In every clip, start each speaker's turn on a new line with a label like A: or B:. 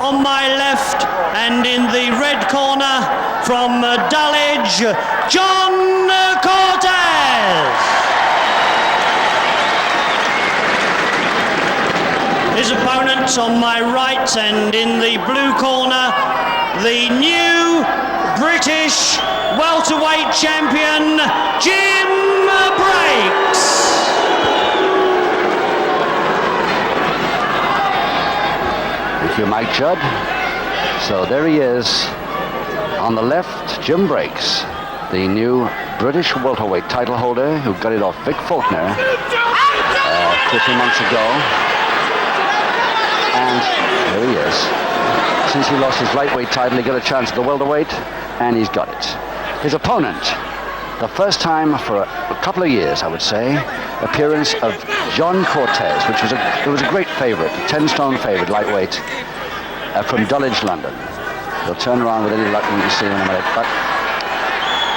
A: on my left, and in the red corner from Dulwich, John Cortez. His opponent on my right, and in the blue corner, the new British welterweight champion, Jim Breaks.
B: Thank you, Mike Judd. So there he is. On the left, Jim Breaks, the new British welterweight title holder who got it off Vic Faulkner 15 months ago. And there he is. Since he lost his lightweight title, he got a chance at the welterweight, and he's got it. His opponent, the first time for a couple of years, I would say, appearance of John Cortez, which was a great favorite, a 10-stone favorite, lightweight, from Dulwich, London. He'll turn around with any luck when you see him in a minute, but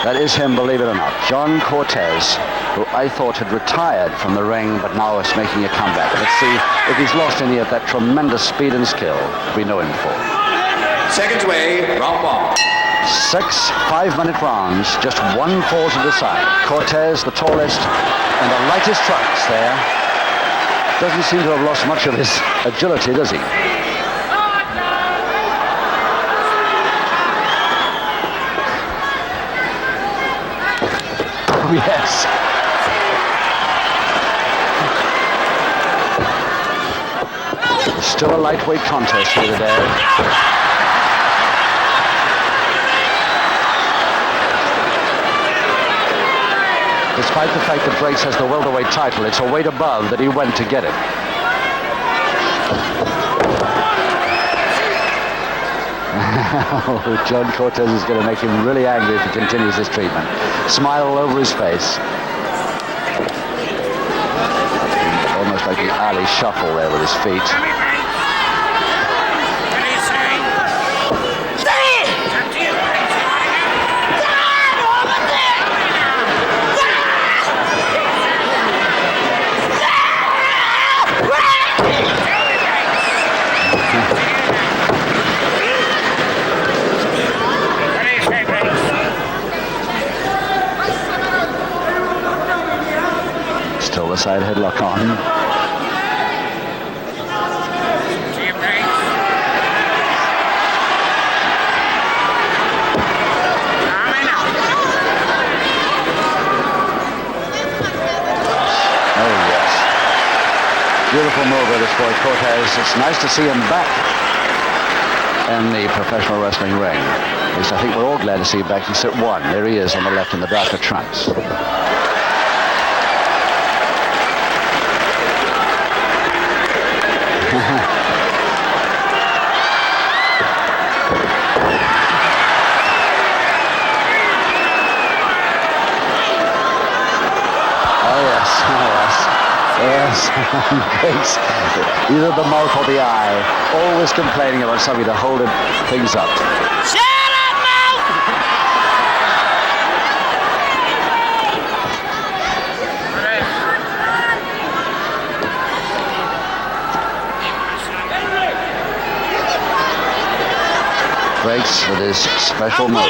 B: that is him, believe it or not. John Cortez, who I thought had retired from the ring, but now is making a comeback. Let's see if he's lost any of that tremendous speed and skill we know him for.
C: Seconds away, round one.
B: 6 5-minute rounds, just one fall to the side. Cortez, the tallest and the lightest trunks there. Doesn't seem to have lost much of his agility, does he? Oh, yes. Still a lightweight contest here today. Despite the fact that Breaks has the welterweight title, it's a weight above that he went to get it. John Cortez is going to make him really angry if he continues this treatment. Smile all over his face. Almost like the alley shuffle there with his feet. Still the side headlock on. Beautiful move by this boy Cortez. It's nice to see him back in the professional wrestling ring. At least I think we're all glad to see him back. He's at one. There he is on the left in the darker trunks. Yes, Breaks, either the mouth or the eye, always complaining about somebody to hold things up.
D: Shut up, mouth!
B: Breaks with his special move.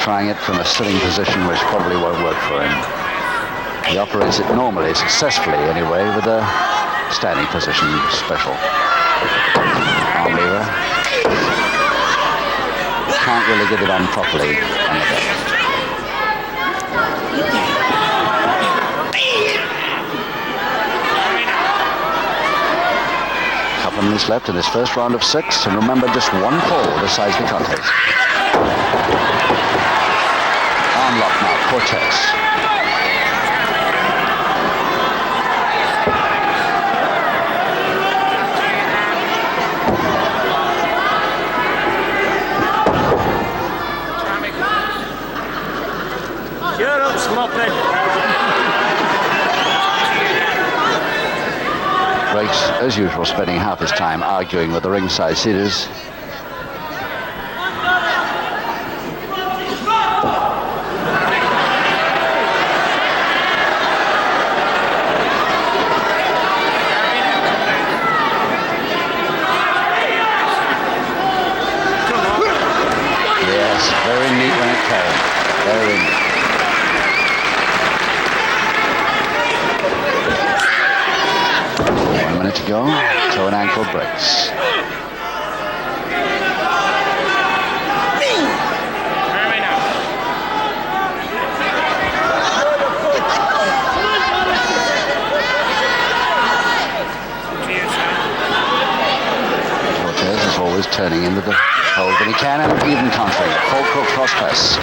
B: Trying it from a sitting position, which probably won't work for him. He operates it normally, successfully anyway, with a standing position special. Arm lever. Can't really get it on properly on the deck. Couple of minutes left in this first round of 6, and remember, just one fall decides the contest. Lock now, Cortez.
A: Shut up, Sloppy.
B: Breaks, as usual, spending half his time arguing with the ringside seaters. go. Toe and ankle breaks. Cortez is always turning into the hold when he can, and even countering. Full crook cross press.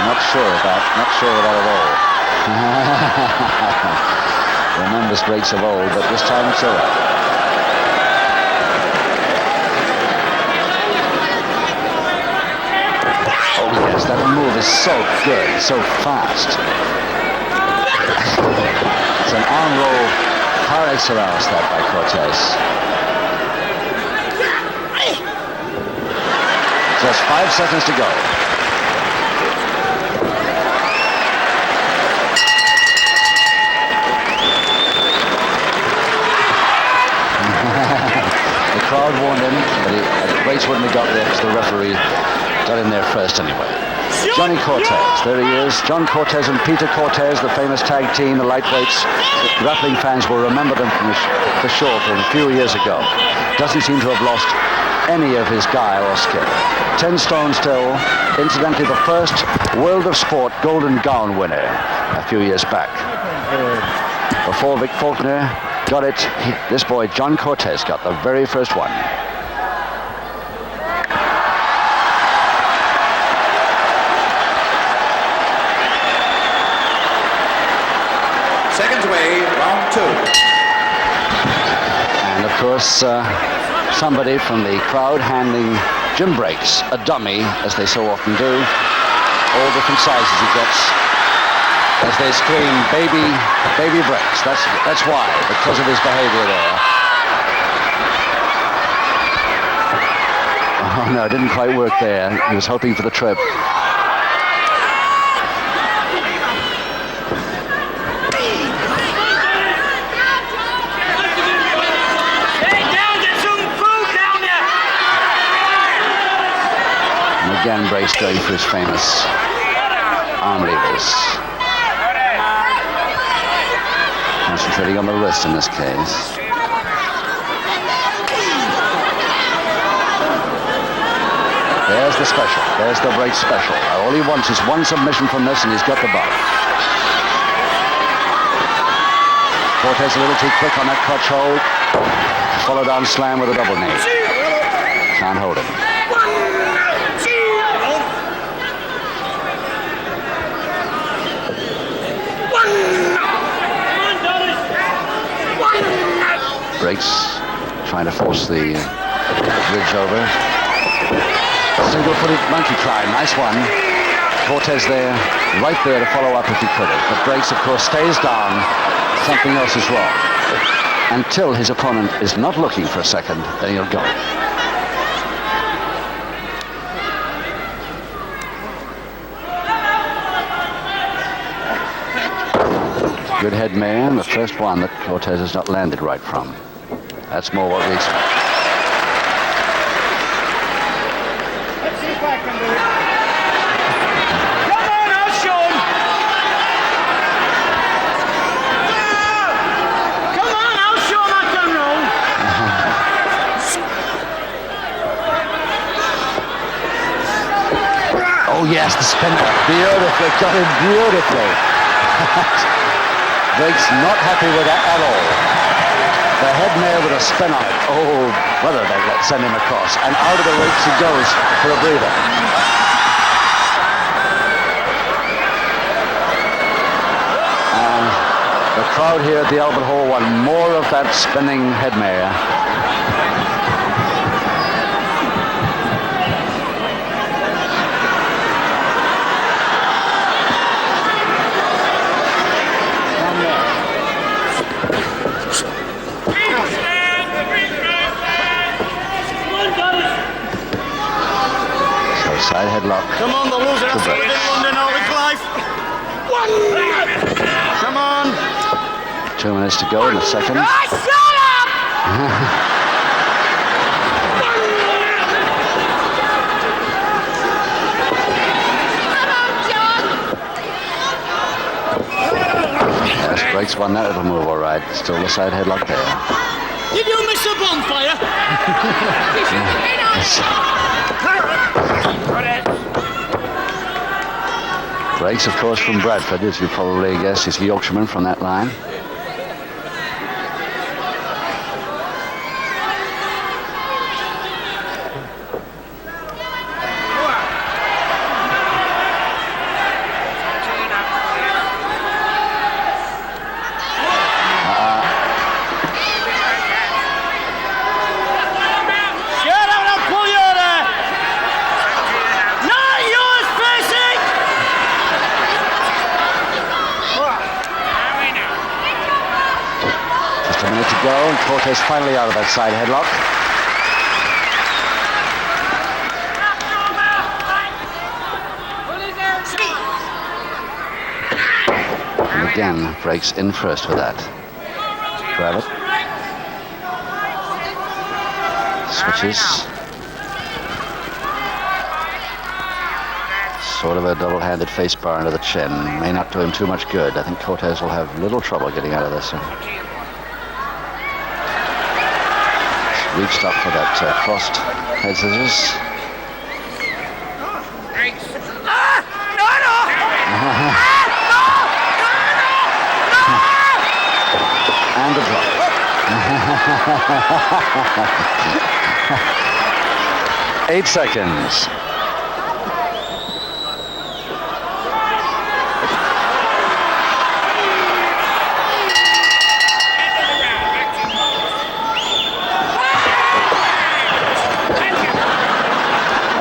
B: Not sure of that at all. Remembers breaks of old, but this time it's all right. Oh yes, that move is so good, so fast. It's an arm roll par excellence that by Cortez. Just 5 seconds to go. The crowd warned him, but Bates wouldn't have got there because the referee got in there first anyway. Johnny Cortez, there he is. John Cortez and Peter Cortez, the famous tag team, the lightweights. Grappling fans will remember them for sure from a few years ago. Doesn't seem to have lost any of his guile or skill. 10 stone still. Incidentally, the first World of Sport Golden Gown winner a few years back. Before Vic Faulkner got it, this boy John Cortez got the very first one.
C: Seconds away, round 2.
B: And of course, somebody from the crowd handing Jim Breaks a dummy, as they so often do. All different sizes he gets. As they scream, baby Breaks. That's why, because of his behavior there. Oh no, it didn't quite work there. He was hoping for the trip. And again, Breaks going for his famous arm levers. Concentrating on the wrist in this case. There's the special. There's the Breaks special. All he wants is one submission from this, and he's got the buff. Cortez a little too quick on that clutch hold. Follow down slam with a double knee. Can't hold him. Breaks, trying to force the bridge over. Single-footed monkey climb, nice one. Cortez there, right there to follow up if he could have. But Breaks, of course, stays down. Something else is wrong. Until his opponent is not looking for a second, then he'll go. Good head man, the first one that Cortez has not landed right from. That's more what we expect.
D: Let's see if I can do it. Come on, I'll show him. Come on, I'll show him I can roll.
B: Oh yes, the spin. Beautifully, got him beautifully. Drake's not happy with that at all. The head mare with a spin on it. Oh, brother, they send him across. And out of the ropes he goes for a breather. And the crowd here at the Albert Hall want more of that spinning head mare. Side headlock.
A: Come on, the loser has to get in London, Ollie Clive. Come on.
B: 2 minutes to go in the second.
D: Shut up! Come on, John!
B: this one, that'll move all right. Still the side headlock there.
D: Did you miss a bonfire?
B: Breaks, of course, from Bradford, as you probably guess. He's a Yorkshireman from that line. Go, and Cortez finally out of that side headlock. And again, breaks in first with that. Grab it. Switches. Sort of a double-handed face bar into the chin. May not do him too much good. I think Cortez will have little trouble getting out of this. Reached up for that crossed head scissors. And a drop. 8 seconds.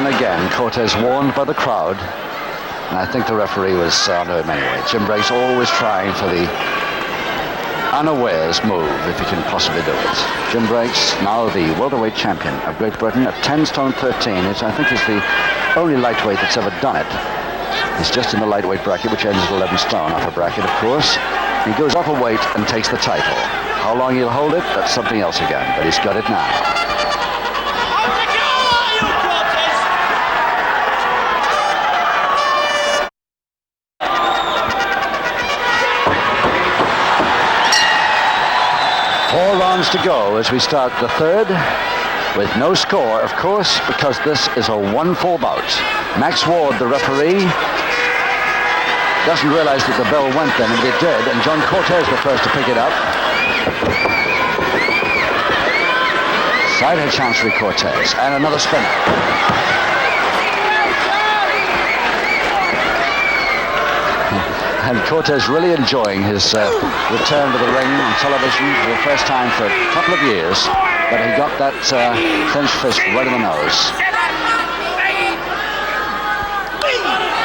B: Again, Cortez warned by the crowd, and I think the referee was onto him anyway. Jim Breaks always trying for the unawares move, if he can possibly do it. Jim Breaks, now the welterweight champion of Great Britain at 10 stone 13, which I think is the only lightweight that's ever done it. He's just in the lightweight bracket, which ends at 11 stone, upper bracket, of course. He goes up a weight and takes the title. How long he'll hold it, that's something else again, but he's got it now. 4 rounds to go as we start the third with no score, of course, because this is a 1-4 bout. Max Ward, the referee, doesn't realize that the bell went then, and it did, and John Cortez the first to pick it up. Side head Chancery Cortez, and another spinner. And Cortez really enjoying his return to the ring on television for the first time for a couple of years, but he got that clenched fist right in the nose.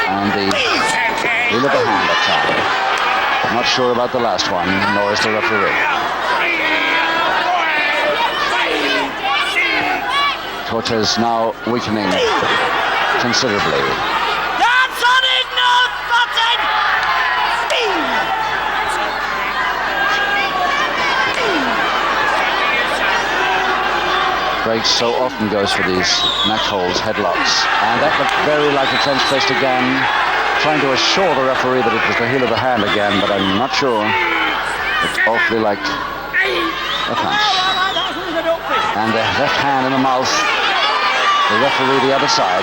B: And the heel of the hand that time. Not sure about the last one, nor is the referee. Cortez now weakening considerably. Breaks so often goes for these neck holds, headlocks, and that looked very like a clenched fist again, trying to assure the referee that it was the heel of the hand again, but I'm not sure. It's awfully like a punch. And the left hand in the mouth, the referee the other side,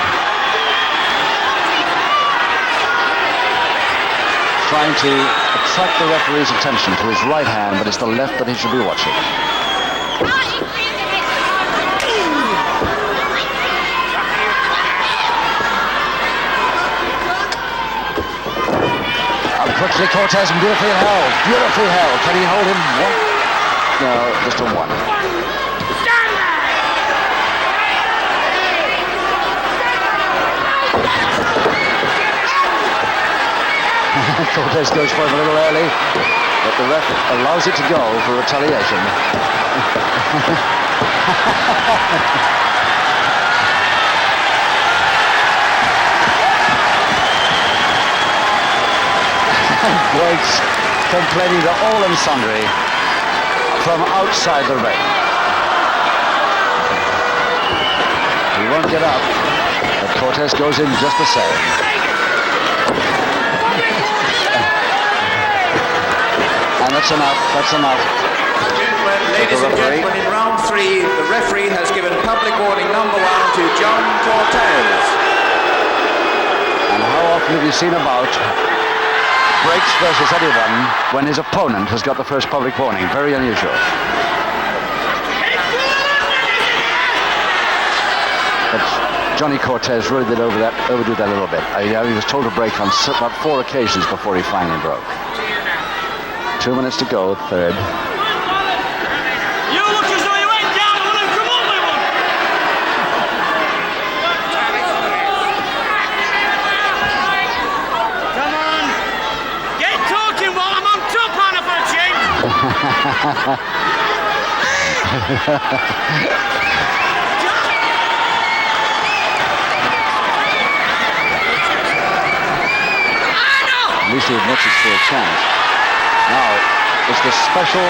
B: trying to attract the referee's attention to his right hand, but it's the left that he should be watching. Quickly Cortez, and beautifully held. Beautifully held. Can he hold him? One? No, just a one. Cortez goes for him a little early, but the ref allows it to go for retaliation. Breaks complaining to all and sundry from outside the ring. He won't get up, but Cortez goes in just the same. And That's enough. That's enough.
C: Ladies and gentlemen, in round 3, the referee has given public warning number 1 to John Cortez.
B: And how often have you seen about breaks versus anyone when his opponent has got the first public warning? Very unusual. But Johnny Cortez really did overdo that a little bit. He was told to break on about 4 occasions before he finally broke. 2 minutes to go, third.
D: You look as though you went down one and come up with one. Come on. Get talking while I'm on top, Anna, for a change.
B: At least he admits it's for a chance. Now, it's the special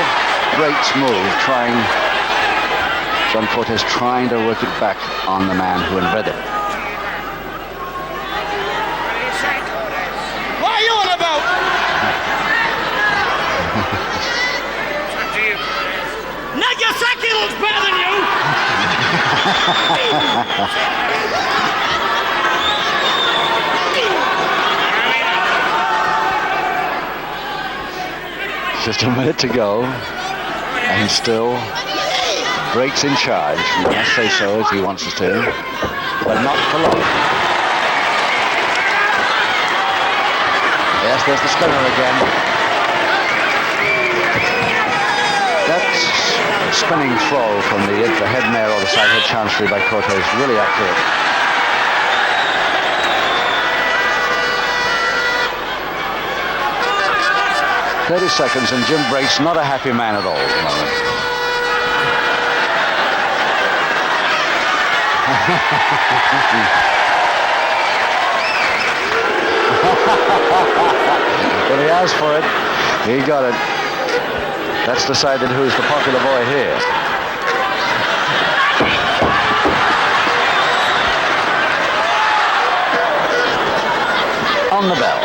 B: breaks move, John Cortez trying to work it back on the man who invented it.
D: What are you on about? Nagasaki looks better than you.
B: Just a minute to go, and still breaks in charge. He must say so as he wants us to, but not for long. Yes, there's the spinner again. That spinning throw from the head mare or the side head chancery by Cortez, really accurate. 30 seconds, and Jim breaks not a happy man at all at the moment. But he asked for it. He got it. That's decided who's the popular boy here. On the bell.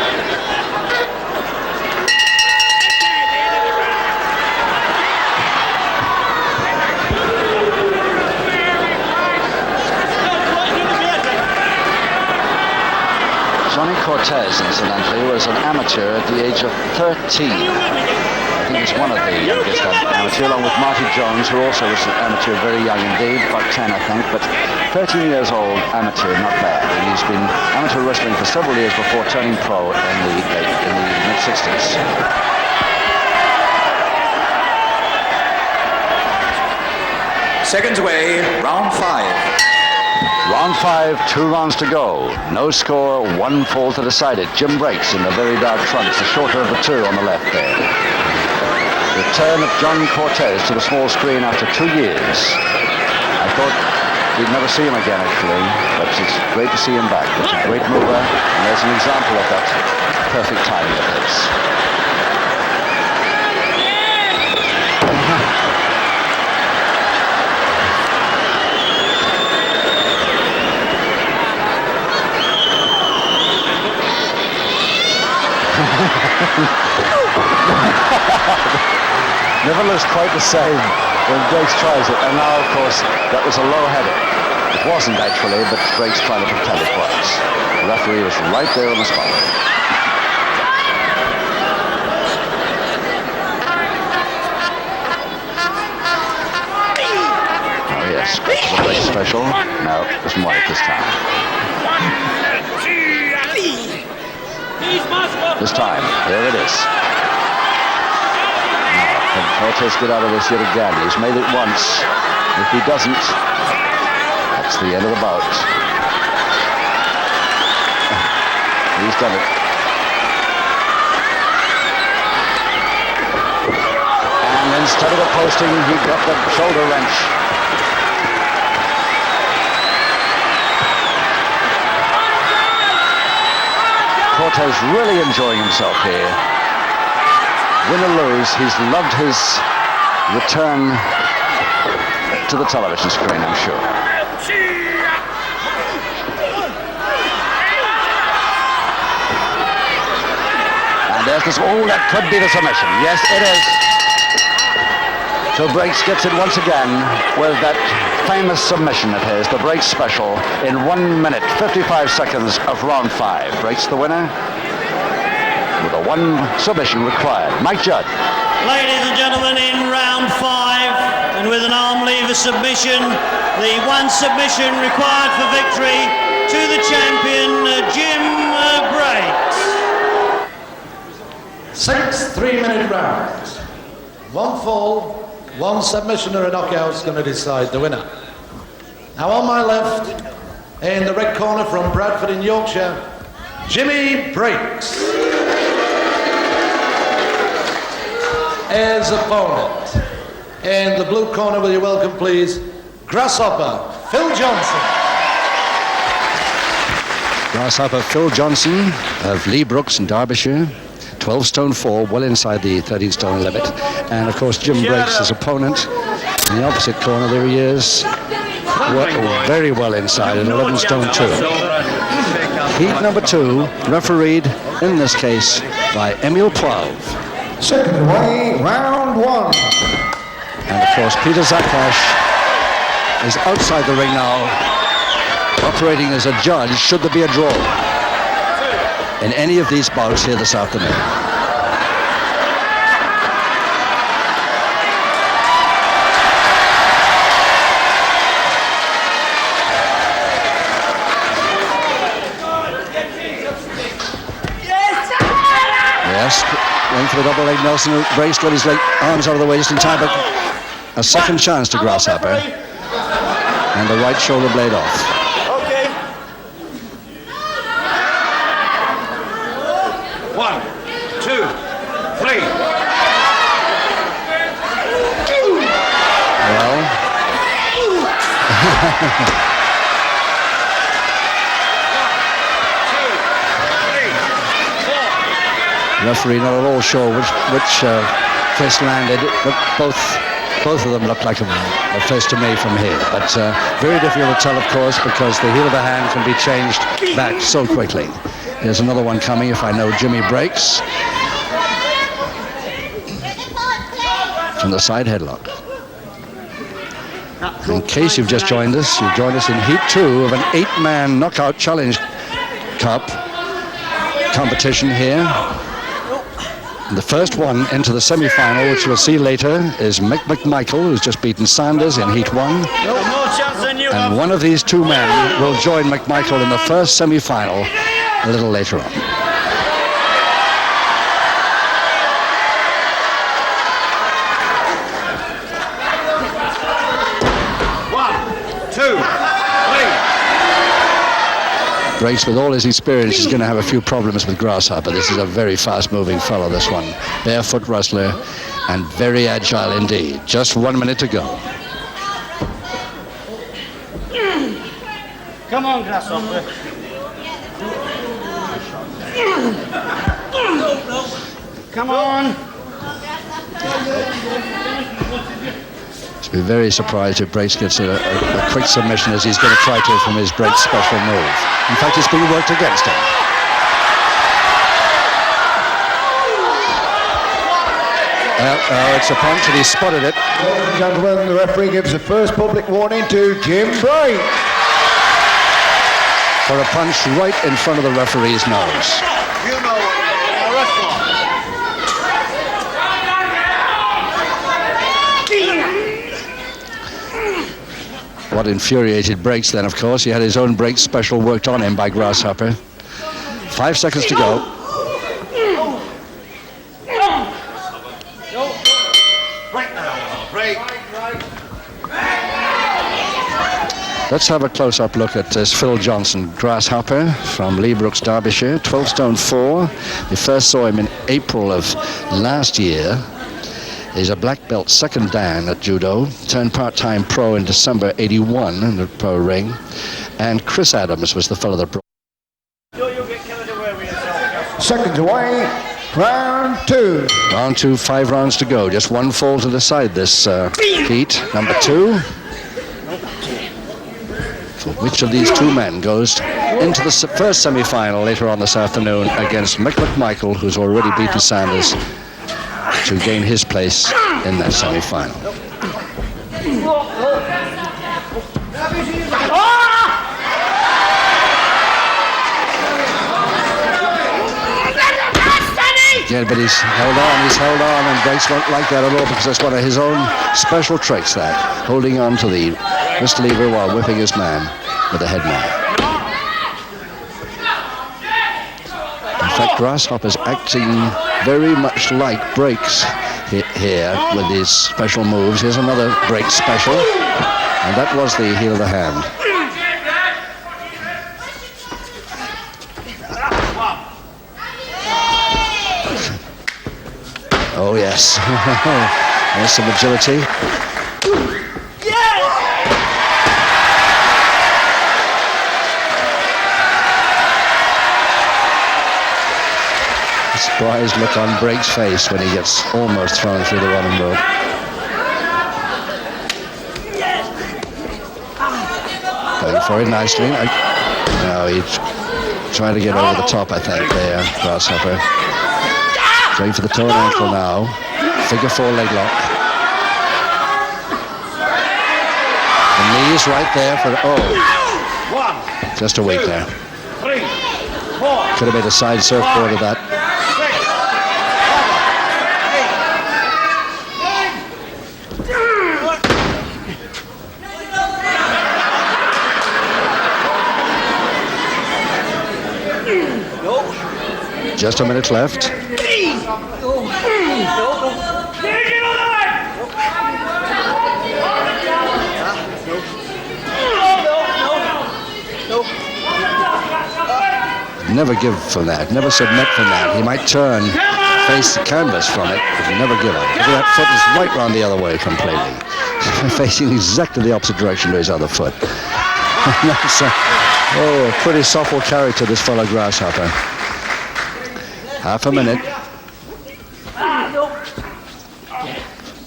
B: Johnny Cortez, incidentally, was an amateur at the age of 13. I think he's one of the youngest amateur, along with Marty Jones, who also was an amateur, very young indeed, about 10, I think, but 13 years old, amateur, not bad. And he's been amateur wrestling for several years before turning pro in the mid-60s.
C: Seconds away, round 5.
B: Round 5, 2 rounds to go. No score, 1 fall to decide it. Jim breaks in the very dark trunks, the shorter of the two on the left there. Return of John Cortez to the small screen after 2 years. I thought we'd never see him again, actually, but it's great to see him back. It's a great mover, and there's an example of that perfect timing of his. Never looks quite the same when Breaks tries it, and now, of course, that was a low header. It wasn't actually, but Breaks trying to pretend it was. The referee was right there on the spot. Oh yes, Breaks was a Breaks special. No, doesn't want it this time. This time, there it is. Now, can Cortez get out of this yet again? He's made it once. If he doesn't, that's the end of the bout. He's done it. And instead of the posting, he got the shoulder wrench. Cortez really enjoying himself here. Win or lose, he's loved his return to the television screen, I'm sure. And Yes, that could be the submission. Yes, it is. So Breaks gets it once again with that famous submission of his, the Breaks special, in 1 minute, 55 seconds of round 5. Breaks the winner with a 1 submission required. Mike Judd.
A: Ladies and gentlemen, in round 5, and with an arm lever submission, the 1 submission required for victory to the champion, Jim Breaks.
E: 6 3-minute rounds. 1 fall, 1 submission or a knockout is going to decide the winner. Now on my left, in the red corner from Bradford in Yorkshire, Jimmy Breaks. His opponent. In the blue corner, will you welcome please, Grasshopper, Phil Johnson.
B: Grasshopper Phil Johnson of Lee Brooks in Derbyshire. 12 stone 4, well inside the 13 stone limit. And of course Jim Breaks, his opponent, in the opposite corner. There he is, very well inside at 11 stone 2. Heat number 2, refereed in this case by Emil Poiv.
F: Second away, round 1.
B: And of course Peter Zakash is outside the ring now, operating as a judge should there be a draw in any of these bouts here this afternoon. Yes, going for the double leg Nelson. Breaks got his arms out of the way just in time, but a second chance to Grasshopper. And the right shoulder blade off.
D: Okay. 1, 2, 3.
B: Well. Referee not at all sure which fist landed, but both of them look like a fist to me from here. But very difficult to tell, of course, because the heel of the hand can be changed back so quickly. Here's another one coming if I know Jimmy Breaks. From the side headlock. In case you've just joined us, you've joined us in Heat 2 of an 8-man Knockout Challenge Cup competition here. The first one into the semi-final, which we'll see later, is Mick McMichael, who's just beaten Sanders in Heat 1. And one of these 2 men will join McMichael in the first semi-final a little later on. Breaks, with all his experience, is going to have a few problems with Grasshopper. This is a very fast-moving fellow, this one. Barefoot wrestler, and very agile indeed. Just 1 minute to go.
A: Come on, Grasshopper. Come on.
B: Be very surprised if Breaks gets a quick submission, as he's going to try to from his Breaks special move. In fact, it's being worked against him. It's a punch, and he spotted it.
F: Ladies and gentlemen, the referee gives the first public warning to Jim Breaks.
B: For a punch right in front of the referee's nose.
D: You know, a wrestler.
B: What infuriated Breaks then, of course, he had his own Breaks special worked on him by Grasshopper. 5 seconds to go. Let's have a close-up look at this Phil Johnson, Grasshopper from Lee Brooks, Derbyshire, 12 stone 4. We first saw him in April of last year. He's a black belt second dan at judo, turned part-time pro in December 81 in the pro ring. And Chris Adams was the fellow that brought.
F: Seconds away, round 2.
B: Round 2, 5 rounds to go. Just 1 fall to decide this heat. Number 2. So which of these 2 men goes into the first semi-final later on this afternoon against Mick McMichael, who's already beaten Sanders to gain his place in that semi-final. Yeah, but he's held on, and Brakes won't like that at all, because that's one of his own special tricks, that, holding on to the wrist lever while whipping his man with the head man. In fact, Grasshopper's acting very much like Brakes here with his special moves. Here's another Brakes special, and that was the heel of the hand. Oh, yes. There's some agility. A surprised look on Brakes' face when he gets almost thrown through the bottom rope. Going for it nicely. No, he's trying to get over the top, I think, there, Grasshopper. Going for the toe and ankle now. Figure 4 leg lock. The knee is right there for, just a week there.
D: 3, 4.
B: Could have made a side surfboard of that. Just a minute left. Never give from that. Never submit from that. He might turn, face the canvas from it, but you never give up. That foot is right round the other way completely. Facing exactly the opposite direction to his other foot. That's a pretty supple character, this fellow Grasshopper. Half a minute.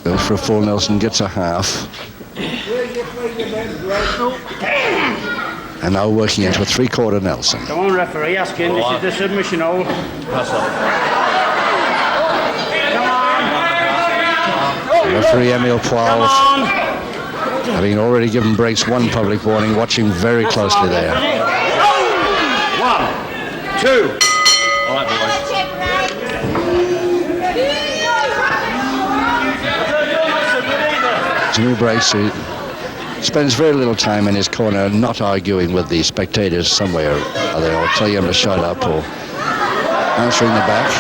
B: Goes for a full Nelson, gets a half. And now working into a 3/4 Nelson.
D: Come on, referee, asking. This is the submission hold.
B: Referee Emil Poil, having already given Brakes 1 public warning, watching very closely there.
D: 1, 2. All right, boys.
B: Jimmy Brakes, who spends very little time in his corner not arguing with the spectators somewhere or other, or telling him to shut up, or answering the back.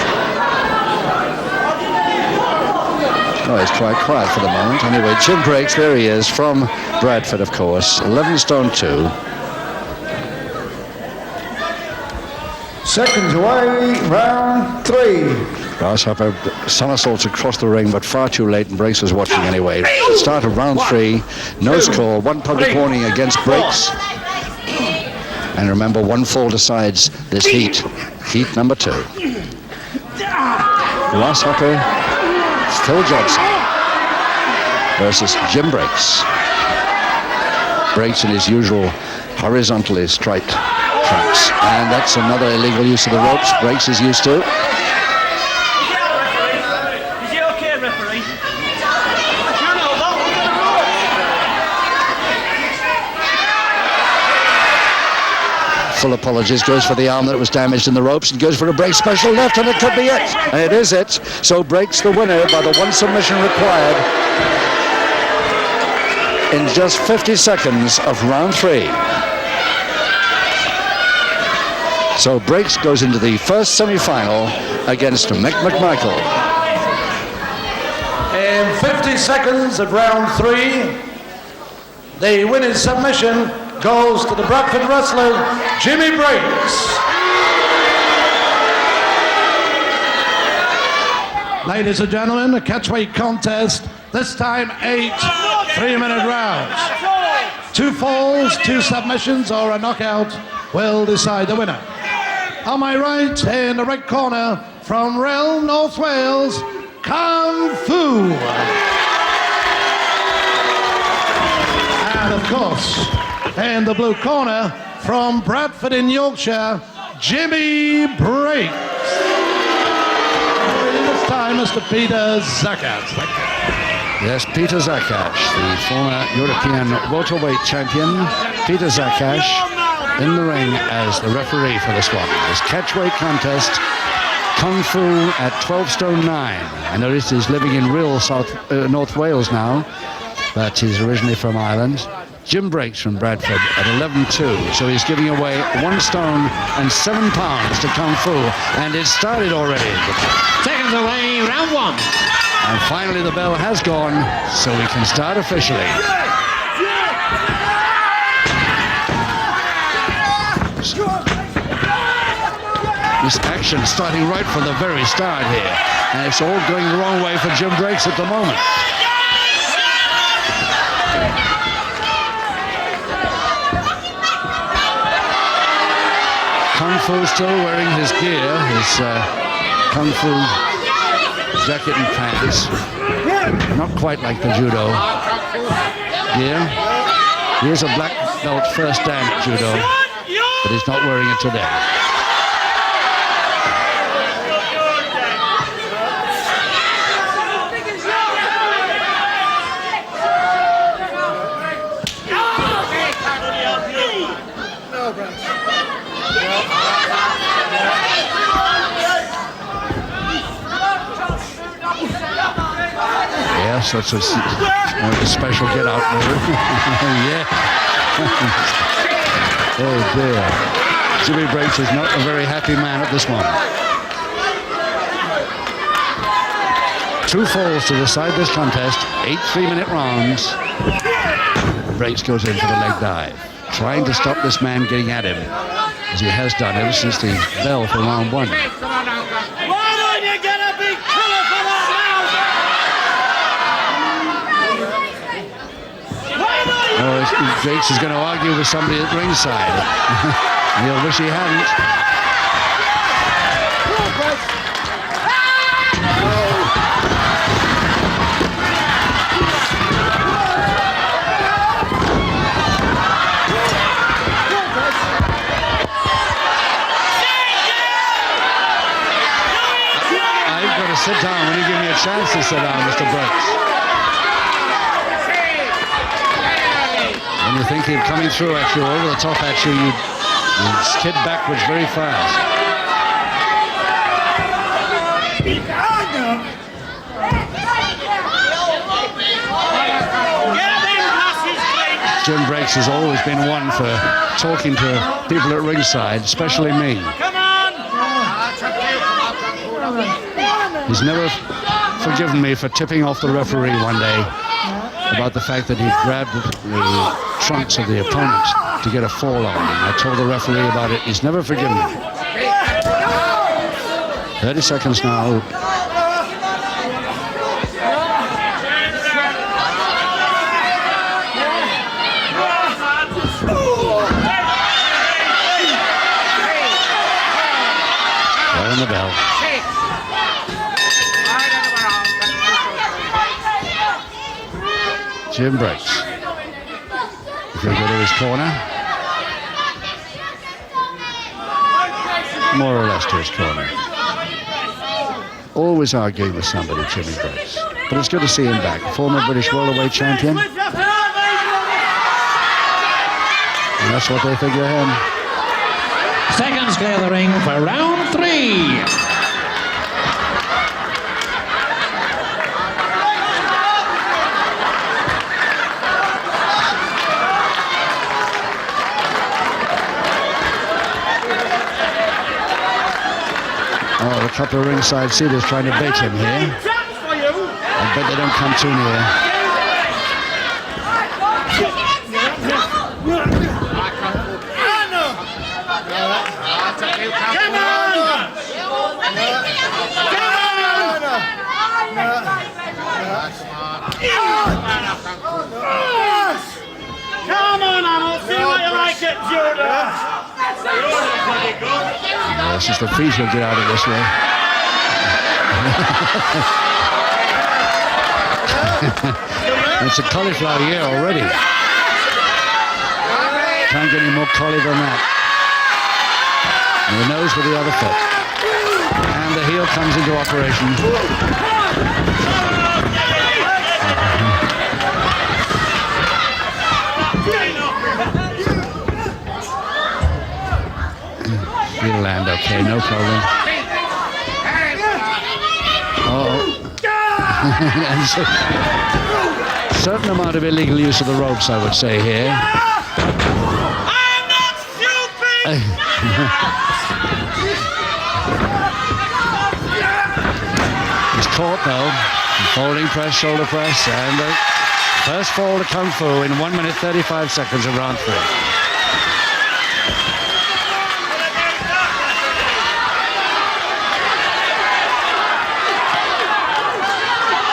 B: Oh, he's quite quiet for the moment. Anyway, Jim Brakes, there he is, from Bradford, of course, 11 stone 2.
F: Seconds away, round 3.
B: Grasshopper somersaults across the ring, but far too late, and Brakes was watching anyway. Start of round 3, no score, 1 public warning against Brakes. And remember, 1 fall decides this heat number 2. Grasshopper, Phil Johnson versus Jim Brakes. Brakes in his usual horizontally striped trunks. And that's another illegal use of the ropes Brakes is used to. Full apologies, goes for the arm that was damaged in the ropes, and goes for a Brakes special left, and it could be it. And it is it. So Brakes the winner by the 1 submission required in just 50 seconds of round 3. So Brakes goes into the first semi-final against Mick McMichael.
E: In 50 seconds of round 3, the winning submission goes to the Bradford wrestler, Jimmy Brakes. Ladies and gentlemen, a catchweight contest, this time 8 3-minute rounds. 2 falls, 2 submissions, or a knockout will decide the winner. On my right, in the red corner, from Rel, North Wales, Kung Fu. And of course, in the blue corner, from Bradford in Yorkshire, Jimmy Breaks. This time, Mr. Peter Zakac.
B: Yes, Peter Zakac, the former European welterweight champion. Peter Zakac in the ring as the referee for this one. This catchweight contest, Kung Fu at 12 stone 9. I noticed he's living in real North Wales now, but he's originally from Ireland. Jim Breaks from Bradford at 11-2, so he's giving away 1 stone and 7 pounds to Kung Fu, and it started already.
D: Seconds away, round 1.
B: And finally the bell has gone, so we can start officially. This action starting right from the very start here, and it's all going the wrong way for Jim Breaks at the moment. Kung Fu still wearing his gear, his Kung Fu jacket and pants. Not quite like the judo gear. He is a black belt first dan at judo, but he's not wearing it today. Yes, that's a special get-out move. Yeah. Oh, dear. Jimmy Breaks is not a very happy man at this moment. 2 falls to decide this contest. 8 3-minute rounds. Breaks goes in for the leg dive, trying to stop this man getting at him, as he has done ever since the bell for round 1. Breaks is going to argue with somebody at ringside. He'll wish he hadn't. I've got to sit down when you give me a chance to sit down, Mr. Breaks. When you think him coming through at you, over the top at you, you skid backwards very fast. Jim Breaks has always been one for talking to people at ringside, especially me. He's never forgiven me for tipping off the referee one day about the fact that he grabbed the trunks of the opponent to get a fall on him. I told the referee about it. He's never forgiven me. 30 seconds now. Ring the bell. Jim Breaks. He's going to go to his corner. More or less to his corner. Always arguing with somebody, Jimmy Breaks. But it's good to see him back. Former British welterweight champion. And that's what they figure him.
D: Seconds clear the ring for round 3.
B: Oh, a couple of ringside seaters trying to bait him here. I bet they don't come too near.
D: Come on, I'll see what you like it, Judah.
B: This is the feet he'll get out of this way. It's a cauliflower year already. can't get any more collie than that. And the nose with the other foot. And the heel comes into operation. He'll land okay, no problem. And so, certain amount of illegal use of the ropes, I would say here.
D: I'm not stupid!
B: He's caught though. Folding press, shoulder press, and the first fall to Kung Fu in 1 minute 35 seconds of round 3.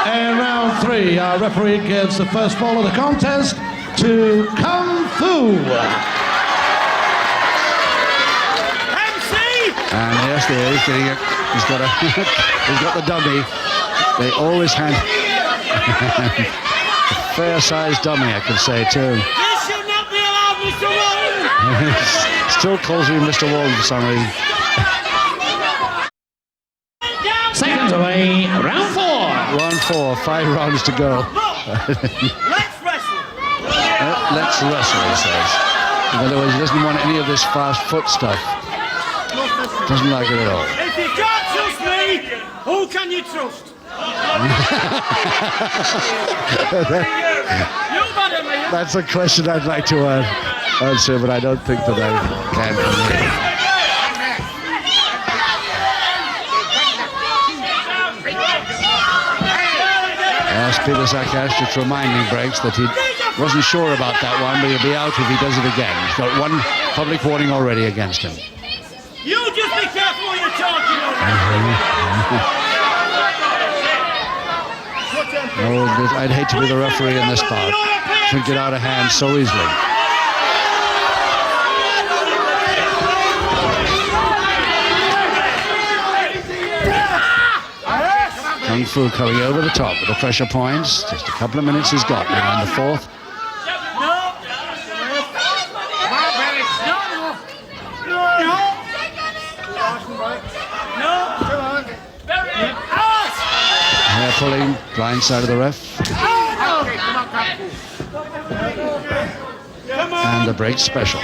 E: In round 3, our referee gives the first fall of the contest to Kung Fu.
D: MC!
B: And yes, there is getting it. He's got a he's got the dummy. They always hand a fair-sized dummy, I can say too.
D: This should not be allowed, Mr. Walton!
B: Still calls me Mr. Walton for some reason.
E: Seconds away, round 4.
B: Round 4, 5 rounds to go.
D: Let's wrestle!
B: Let's wrestle, he says. In other words, he doesn't want any of this fast foot stuff. Doesn't like it at all.
D: If you can't trust me, who can you trust? You better me.
B: That's a question I'd like to answer, but I don't think that I can. Peter Zakash just reminding Breaks that he wasn't sure about that one, but he'll be out if he does it again. He's got 1 public warning already against him.
D: You just be careful what you're talking about.
B: I'd hate to be the referee in this part. Should get out of hand so easily. Kung Fu coming over the top with the pressure points. Just a couple of minutes he's got now in the 4th. Hair pulling, blind side of the ref. And the break special.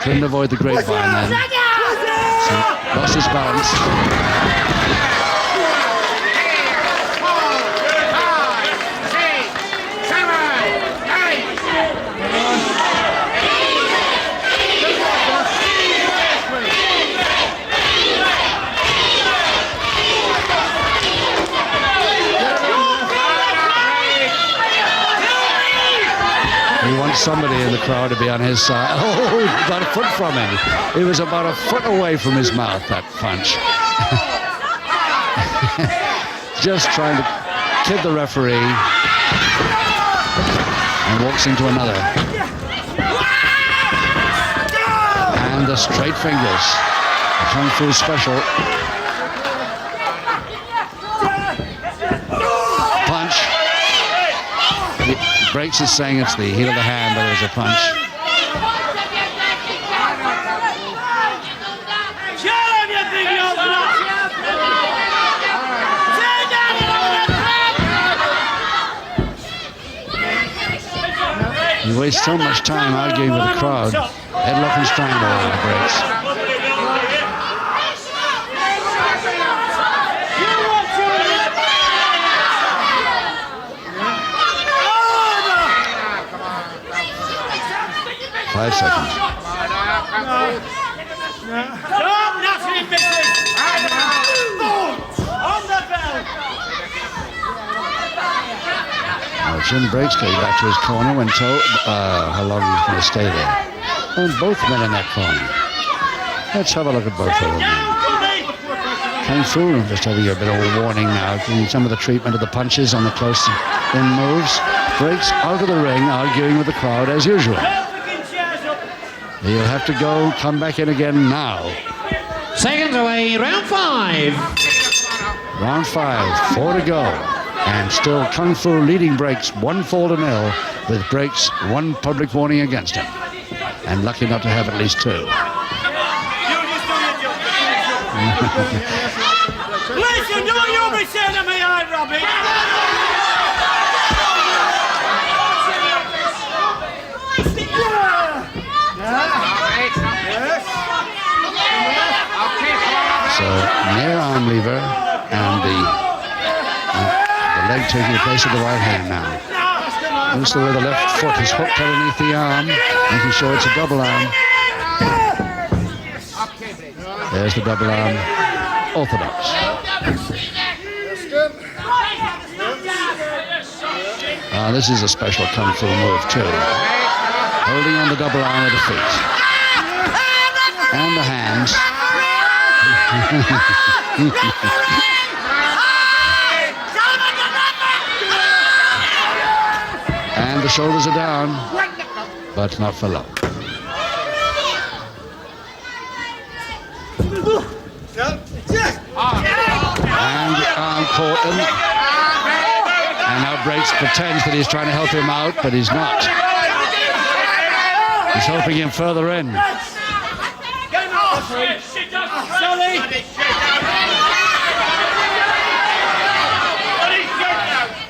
B: Couldn't avoid the grapevine then. So lost his balance. He wants somebody in the crowd to be on his side. Oh, he got a foot from him. He was about a foot away from his mouth, that punch. Just trying to kid the referee. And walks into another. And the straight fingers. Kung Fu special. Punch. Breaks is saying it's the heel of the hand, but it was a punch. You waste so much time arguing with the crowd. Headlock and strangle Breaks. Five seconds.
D: Nothing, bitches! On the bell!
B: Now Jim Breaks getting back to his corner when told how long he's going to stay there. And both men in that corner. Let's have a look at both of them. Kung Fu just having a bit of a warning now, getting some of the treatment of the punches on the close-in moves. Breaks out of the ring, arguing with the crowd as usual. He'll have to go, come back in again now.
E: Seconds away, round 5.
B: Round 5, 4 to go. And still Kung Fu leading Breaks 1-0 with Breaks 1 public warning against him. And lucky not to have at least 2.
D: Listen, don't you be saying to me, I Robbie.
B: So near arm lever and the leg taking the place of the right hand now. Notice the way the left foot is hooked underneath the arm, making sure it's a double arm. There's the double arm orthodox. This is a special Kung Fu move too. Holding on the double arm with the feet. And the hands. And the shoulders are down, but not for long. And the arm caught him. And now Breaks pretends that he's trying to help him out, but he's not. He's helping him further in.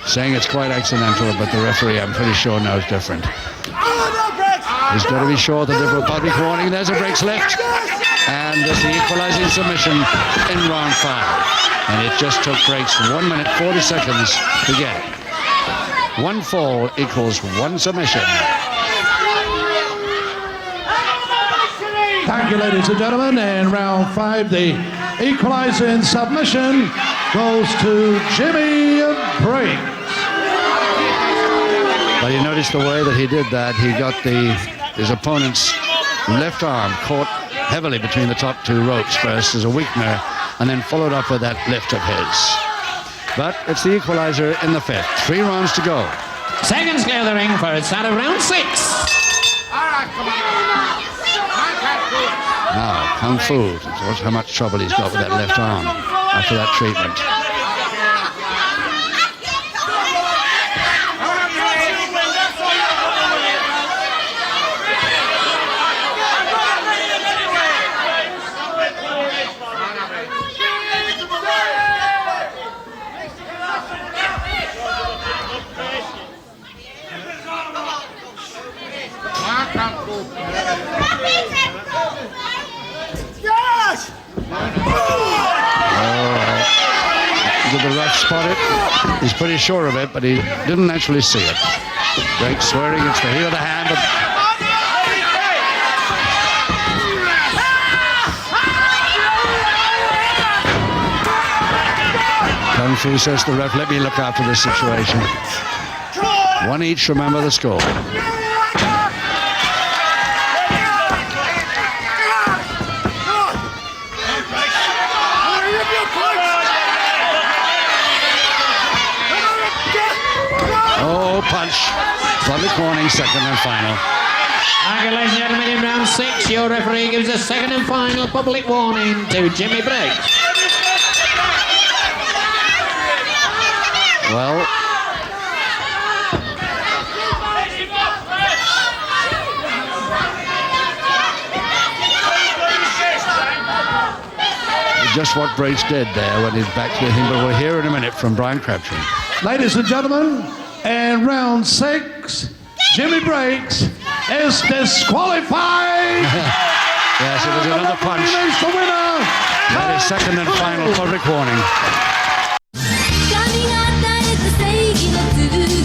B: Saying it's quite accidental, but the referee, I'm pretty sure, knows different. He's got to be sure that there's a public warning. There's a Breaks left. And there's the equalizing submission in round 5. And it just took Breaks 1 minute 40 seconds to get it. 1 fall equals 1 submission.
E: Thank you, ladies and gentlemen. And round 5, the equalizing submission goes to Jimmy Breaks.
B: But you notice the way that he did that. He got his opponent's left arm caught heavily between the top 2 ropes first as a weakener, and then followed up with that lift of his. But it's the equalizer in the 5th. 3 rounds to go.
G: Seconds clear the ring for a start of round 6.
B: Now, Kung Fu. Watch how much trouble he's got with that left arm after that treatment. Did the ref spot it? He's pretty sure of it, but he didn't actually see it. Breaks swearing it's the heel of the hand, but Kung Fu says to the ref, let me look after this situation. 1 each, remember the score. Oh, punch. Public warning, second and final.
G: Okay, ladies and gentlemen, in round 6, your referee gives a second and final public warning to Jimmy Breaks.
B: Well, just what Breaks did there when he's back to him, but we'll hear in a minute from Brian Crabtree.
E: Ladies and gentlemen, in round 6, Jimmy Breaks is disqualified.
B: Yes, it was another punch.
E: Is the winner.
B: That is second and final public warning.
H: 「神が与えた正義の剣」